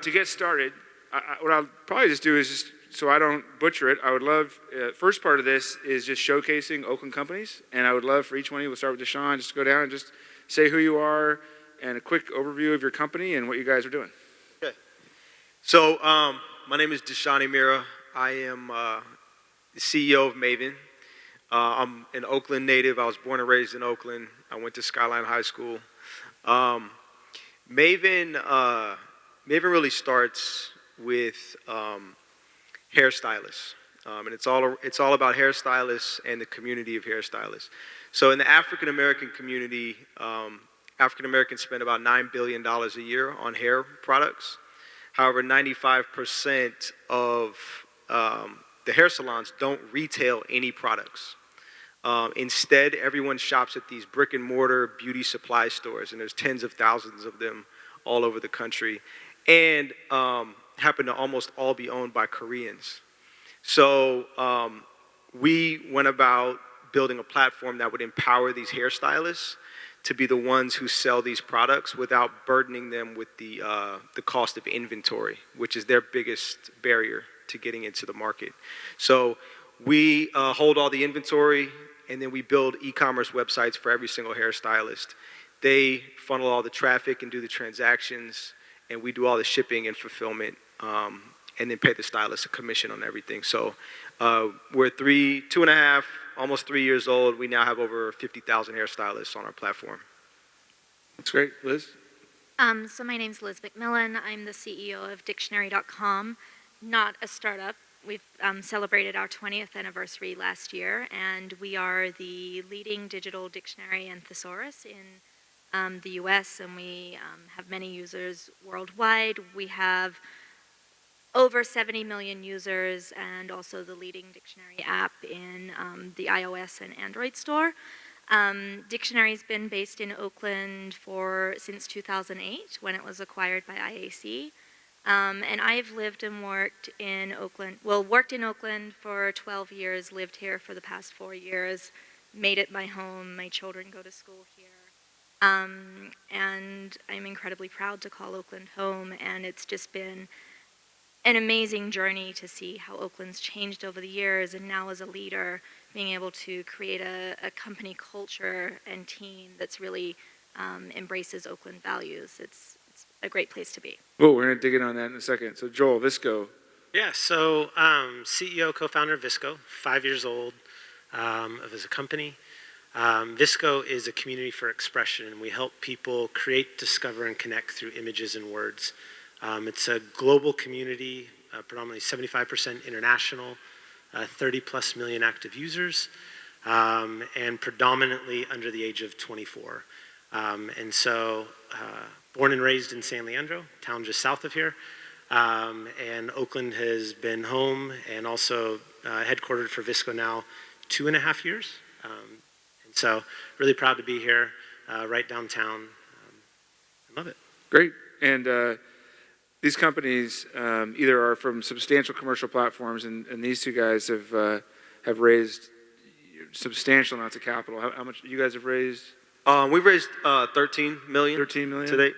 to get started, what I'll probably just do is just, so I don't butcher it, I would love, first part of this is just showcasing Oakland companies, and I would love for each one of you, we'll start with Deshaun, just to go down and just say who you are and a quick overview of your company and what you guys are doing. Okay. So my name is Deshaun Mira. I am the CEO of Maven. I'm an Oakland native. I was born and raised in Oakland. I went to Skyline High School. Maven really starts with hairstylists, and it's all about hairstylists and the community of hairstylists. So in the African American community, African Americans spend about $9 billion a year on hair products. However, 95% of the hair salons don't retail any products. Instead, everyone shops at these brick and mortar beauty supply stores, and there's tens of thousands of them all over the country, and happen to almost all be owned by Koreans. So we went about building a platform that would empower these hairstylists to be the ones who sell these products without burdening them with the cost of inventory, which is their biggest barrier to getting into the market. So we hold all the inventory, and then we build e-commerce websites for every single hairstylist. They funnel all the traffic and do the transactions, and we do all the shipping and fulfillment, and then pay the stylist a commission on everything. So we're 2.5, almost 3 years old. We now have over 50,000 hairstylists on our platform. That's great. Liz? So my name's Liz McMillan. I'm the CEO of Dictionary.com, not a startup. We've celebrated our 20th anniversary last year, and we are the leading digital dictionary and thesaurus in the US, and we have many users worldwide. We have over 70 million users, and also the leading dictionary app in the iOS and Android store. Dictionary's been based in Oakland since 2008, when it was acquired by IAC. And I've lived and worked in Oakland, worked in Oakland for 12 years, lived here for the past 4 years, made it my home. My children go to school here. And I'm incredibly proud to call Oakland home, and it's just been an amazing journey to see how Oakland's changed over the years, and now as a leader, being able to create a company culture and team that's really embraces Oakland values. It's a great place to be. Well, we're going to dig in on that in a second. So Joel, Visco. Yeah, so CEO, co-founder of Visco, 5 years old as a company. Visco is a community for expression, and we help people create, discover, and connect through images and words. It's a global community, predominantly 75% international, 30 plus million active users, and predominantly under the age of 24. And so, born and raised in San Leandro, town just south of here, and Oakland has been home and also headquartered for Visco now 2.5 years. And so, really proud to be here, right downtown. I love it. Great. And these companies either are from substantial commercial platforms, and these two guys have raised substantial amounts of capital. How much you guys have raised? We've raised 13 million. 13 million to date.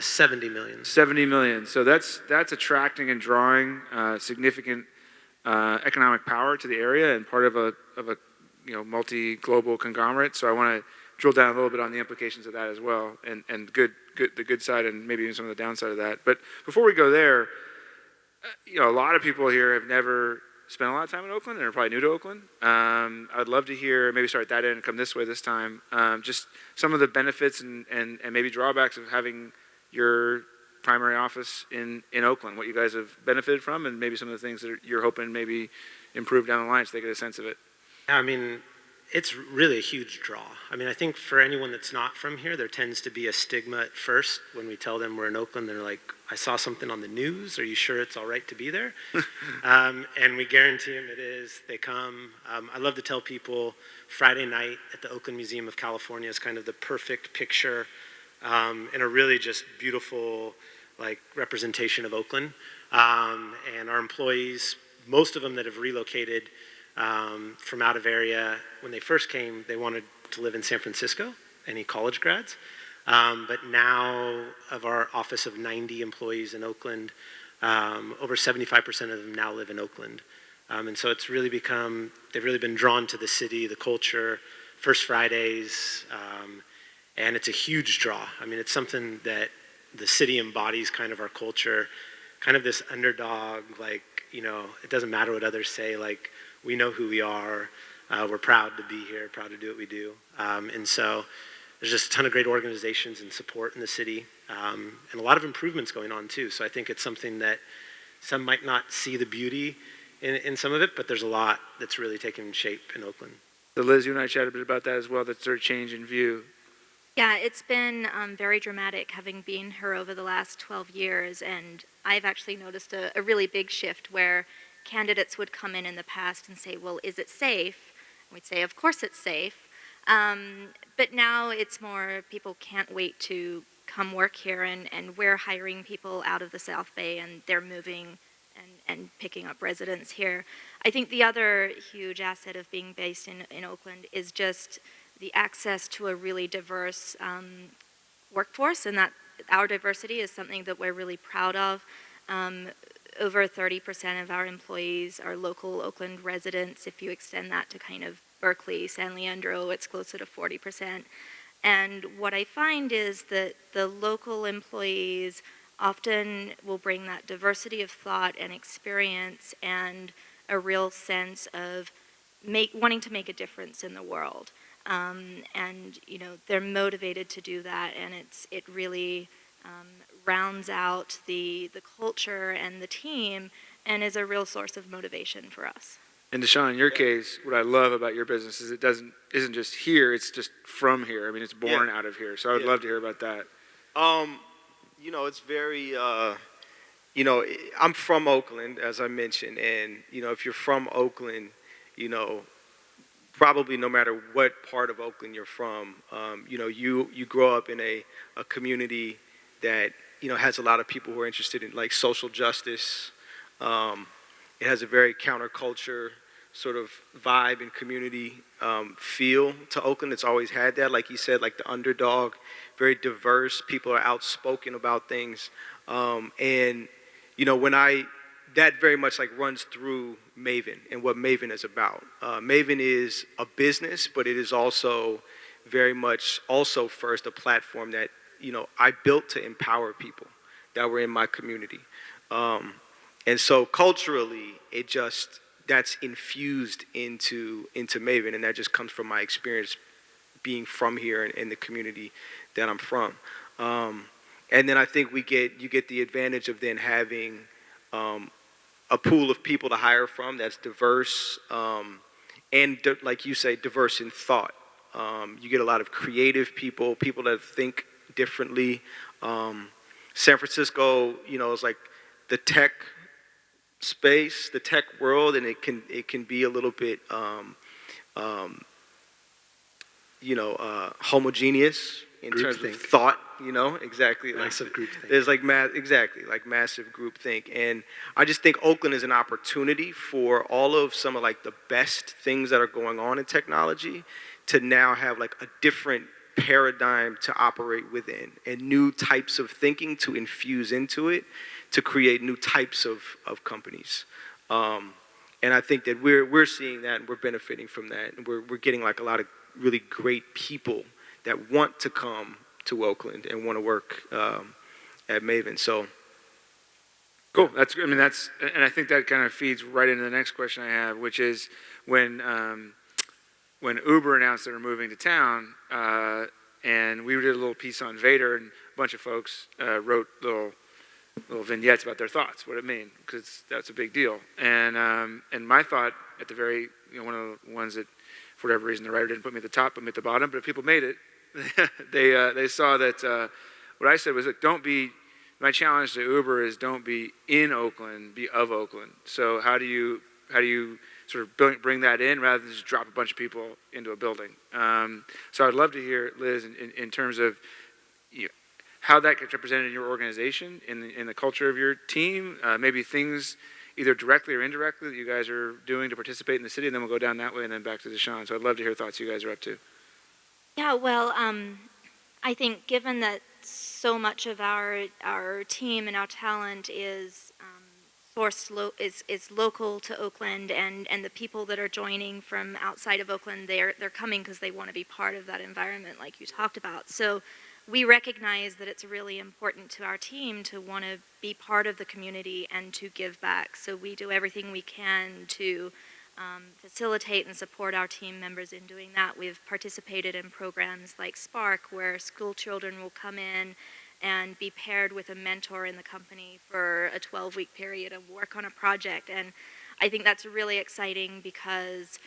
70 million. 70 million. So that's attracting and drawing significant economic power to the area, and part of a multi-global conglomerate. So I want to drill down a little bit on the implications of that as well, and the good side, and maybe even some of the downside of that. But before we go there, a lot of people here have never spent a lot of time in Oakland and are probably new to Oakland. I'd love to hear, maybe start that in and come this way this time, just some of the benefits and maybe drawbacks of having your primary office in Oakland, what you guys have benefited from, and maybe some of the things that you're hoping maybe improve down the line so they get a sense of it. I mean, it's really a huge draw. I mean, I think for anyone that's not from here, there tends to be a stigma at first when we tell them we're in Oakland. They're like, I saw something on the news. Are you sure it's all right to be there? And we guarantee them it is. They come. I love to tell people Friday night at the Oakland Museum of California is kind of the perfect picture and a really just beautiful representation of Oakland. And our employees, most of them that have relocated from out of area, when they first came, they wanted to live in San Francisco, any college grads. But now, of our office of 90 employees in Oakland, over 75% of them now live in Oakland. And so it's really become, they've really been drawn to the city, the culture, First Fridays, and it's a huge draw. I mean, it's something that the city embodies kind of our culture, kind of this underdog, like, you know, it doesn't matter what others say, like, we know who we are, we're proud to be here, proud to do what we do. And so there's just a ton of great organizations and support in the city, and a lot of improvements going on too. So I think it's something that some might not see the beauty in some of it, but there's a lot that's really taken shape in Oakland. So Liz, you and I chatted a bit about that as well, that sort of change in view. Yeah, it's been very dramatic having been here over the last 12 years, and I've actually noticed a really big shift where candidates would come in the past and say, well, is it safe? And we'd say, of course it's safe. But now it's more people can't wait to come work here, and we're hiring people out of the South Bay, and they're moving and picking up residents here. I think the other huge asset of being based in Oakland is just the access to a really diverse workforce, and that our diversity is something that we're really proud of. Over 30% of our employees are local Oakland residents. If you extend that to kind of Berkeley, San Leandro, it's closer to 40%. And what I find is that the local employees often will bring that diversity of thought and experience and a real sense of wanting to make a difference in the world. And you know, they're motivated to do that, and it really rounds out the culture and the team, and is a real source of motivation for us. And Deshaun, in your case, what I love about your business is isn't just here, it's just from here. I mean, it's born out of here. So I would love to hear about that. You know, it's very, you know, I'm from Oakland, as I mentioned, and, you know, if you're from Oakland, you know, probably no matter what part of Oakland you're from, you know, you grow up in a community that, you know, has a lot of people who are interested in, like, social justice. It has a very counterculture sort of vibe and community feel to Oakland. It's always had that, like you said, like the underdog, very diverse. People are outspoken about things. And, you know, that very much like runs through Maven and what Maven is about. Maven is a business, but it is also very much also first a platform that, you know, I built to empower people that were in my community. And so culturally, that's infused into Maven, and that just comes from my experience being from here and in the community that I'm from. And then I think you get the advantage of then having a pool of people to hire from that's diverse, and like you say, diverse in thought. You get a lot of creative people that think differently. San Francisco, you know, is like the tech space, the tech world, and it can be a little bit, you know, homogeneous in terms of thought. You know, exactly. Massive group think. There's like massive group think, and I just think Oakland is an opportunity for all of some of like the best things that are going on in technology to now have like a different paradigm to operate within, and new types of thinking to infuse into it, to create new types of companies. And I think that we're seeing that, and we're benefiting from that, and we're getting like a lot of really great people that want to come to Oakland and want to work at Maven. So cool. And I think that kind of feeds right into the next question I have, which is when Uber announced they were moving to town, and we did a little piece on Vator, and a bunch of folks wrote little vignettes about their thoughts, what it means, because that's a big deal. And my thought at the very, you know, one of the ones that, for whatever reason, the writer didn't put me at the top, put me at the bottom, but if people made it, they saw that what I said was, look, my challenge to Uber is don't be in Oakland, be of Oakland. So how do you sort of bring that in rather than just drop a bunch of people into a building? So I'd love to hear, Liz, in terms of, you know, how that gets represented in your organization, in the culture of your team, maybe things either directly or indirectly that you guys are doing to participate in the city, and then we'll go down that way and then back to Deshaun. So I'd love to hear thoughts you guys are up to. Yeah, well, I think given that so much of our team and our talent is is local to Oakland, and the people that are joining from outside of Oakland, they're coming because they want to be part of that environment, like you talked about. So we recognize that it's really important to our team to want to be part of the community and to give back. So we do everything we can to facilitate and support our team members in doing that. We've participated in programs like Spark, where school children will come in and be paired with a mentor in the company for a 12-week period and work on a project. And I think that's really exciting because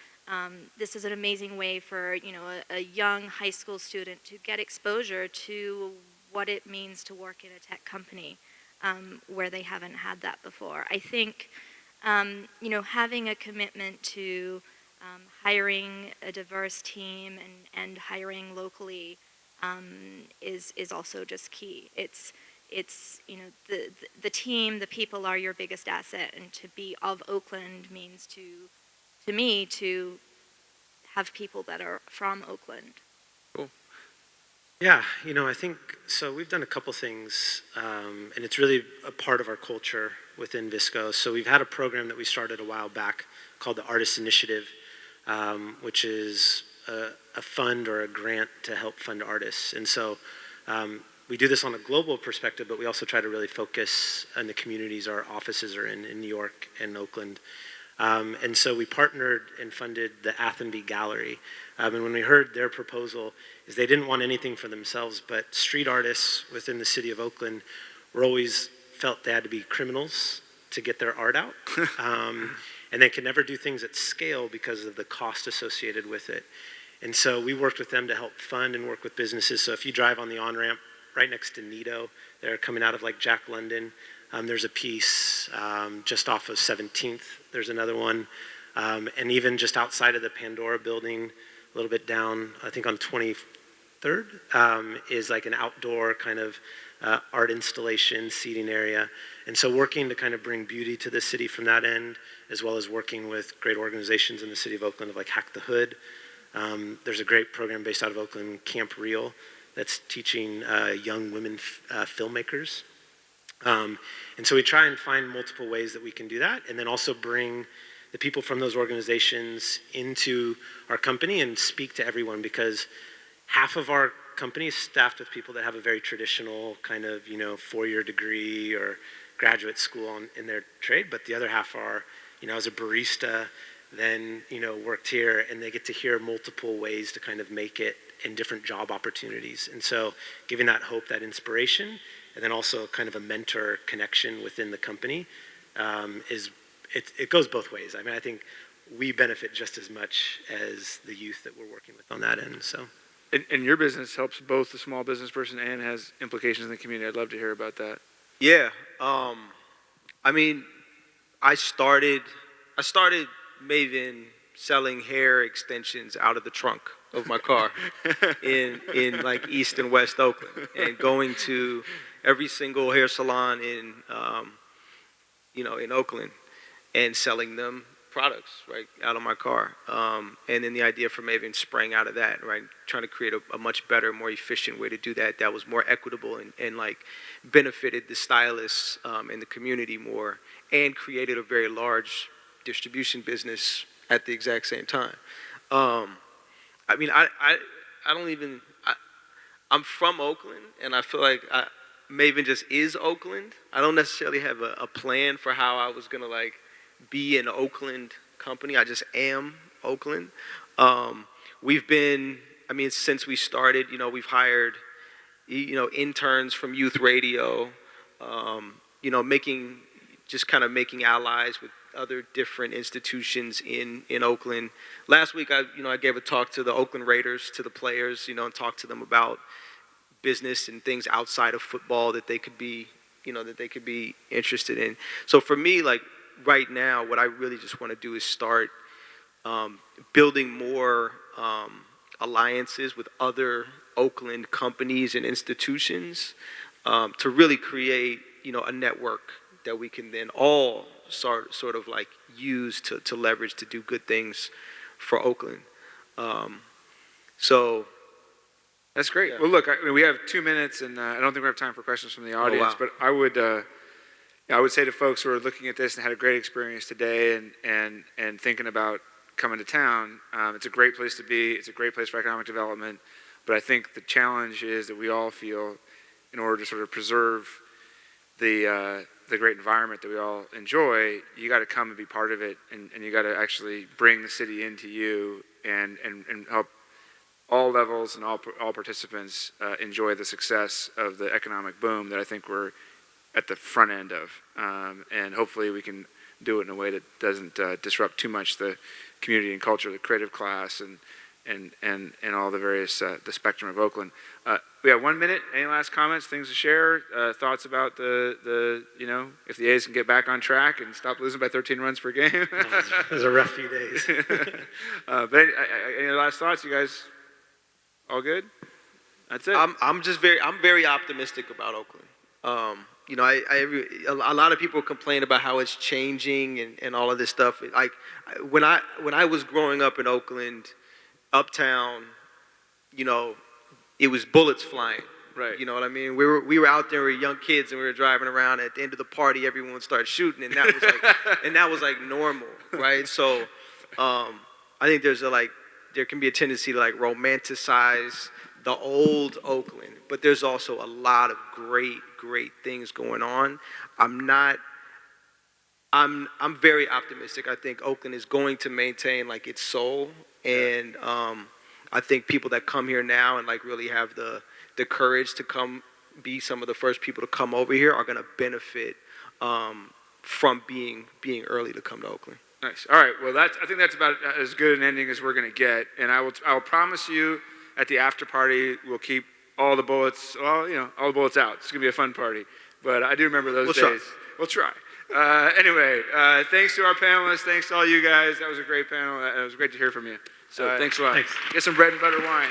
this is an amazing way for a young high school student to get exposure to what it means to work in a tech company where they haven't had that before. I think having a commitment to hiring a diverse team and hiring locally is also just key. It's the team, the people are your biggest asset, and to be of Oakland means to me to have people that are from Oakland. Cool. Yeah, I think so. We've done a couple things, and it's really a part of our culture within Visco. So we've had a program that we started a while back called the Artist Initiative, which is a fund or a grant to help fund artists. And so we do this on a global perspective, but we also try to really focus on the communities our offices are in New York and Oakland. And so we partnered and funded the Athenby Gallery. And when we heard their proposal, is they didn't want anything for themselves, but street artists within the city of Oakland were always felt they had to be criminals to get their art out. And they could never do things at scale because of the cost associated with it. And so we worked with them to help fund and work with businesses. So if you drive on the on-ramp right next to Nido, they're coming out of like Jack London. There's a piece just off of 17th. There's another one. And even just outside of the Pandora building, a little bit down, I think on 23rd, is like an outdoor kind of art installation, seating area. And so working to kind of bring beauty to the city from that end, as well as working with great organizations in the city of Oakland of like Hack the Hood. There's a great program based out of Oakland, Camp Real, that's teaching young women filmmakers. And so we try and find multiple ways that we can do that, and then also bring the people from those organizations into our company and speak to everyone, because half of our company is staffed with people that have a very traditional kind of, 4-year degree or graduate school in their trade, but the other half are, as a barista, then, worked here, and they get to hear multiple ways to kind of make it in different job opportunities. And so giving that hope, that inspiration, and then also kind of a mentor connection within the company it goes both ways. I mean, I think we benefit just as much as the youth that we're working with on that end. So, And your business helps both the small business person and has implications in the community. I'd love to hear about that. Yeah. I mean, I started Maven selling hair extensions out of the trunk of my car in like East and West Oakland, and going to every single hair salon in Oakland and selling them products right out of my car. And then the idea for Maven sprang out of that, right? Trying to create a much better, more efficient way to do that was more equitable and like benefited the stylists and the community more, and created a very large distribution business at the exact same time. I mean, I'm from Oakland, and I feel like Maven just is Oakland. I don't necessarily have a plan for how I was gonna like be an Oakland company. I just am Oakland. Since we started, we've hired, interns from youth radio, making allies with other different institutions in Oakland. Last week, I gave a talk to the Oakland Raiders, to the players, and talked to them about business and things outside of football that they could be interested in. So for me, like right now, what I really just want to do is start building more alliances with other Oakland companies and institutions to really create, a network that we can then all sort of like use to leverage to do good things for Oakland. That's great. Yeah. Well, look, we have 2 minutes, and I don't think we have time for questions from the audience. wow. But I would say to folks who are looking at this and had a great experience today, and thinking about coming to town, it's a great place to be. It's a great place for economic development. But I think the challenge is that we all feel, in order to sort of preserve the great environment that we all enjoy, you got to come and be part of it, and you got to actually bring the city into you and help all levels and all participants enjoy the success of the economic boom that I think we're at the front end of, and hopefully we can do it in a way that doesn't disrupt too much the community and culture, the creative class, and all the various the spectrum of Oakland. We have 1 minute. Any last comments, things to share, thoughts about the if the A's can get back on track and stop losing by 13 runs per game? It was a rough few days. But any last thoughts, you guys? All good? That's it. I'm very optimistic about Oakland. A lot of people complain about how it's changing and all of this stuff. Like when I was growing up in Oakland, uptown, it was bullets flying. Right. You know what I mean? We were out there, we were young kids, and we were driving around. At the end of the party, everyone started shooting, and that was like normal, right? So, I think there can be a tendency to romanticize the old Oakland, but there's also a lot of great things going on. I'm very optimistic. I think Oakland is going to maintain its soul, and I think people that come here now and really have the courage to come be some of the first people to come over here are going to benefit from being early to come to Oakland. Nice. All right. Well, I think that's about as good an ending as we're going to get. And I will promise you, at the after party, we'll keep all the bullets. All the bullets out. It's going to be a fun party. But I do remember those days. We'll try. Anyway, thanks to our panelists. Thanks to all you guys. That was a great panel. It was great to hear from you. So thanks a lot. Thanks. Get some bread and butter wine.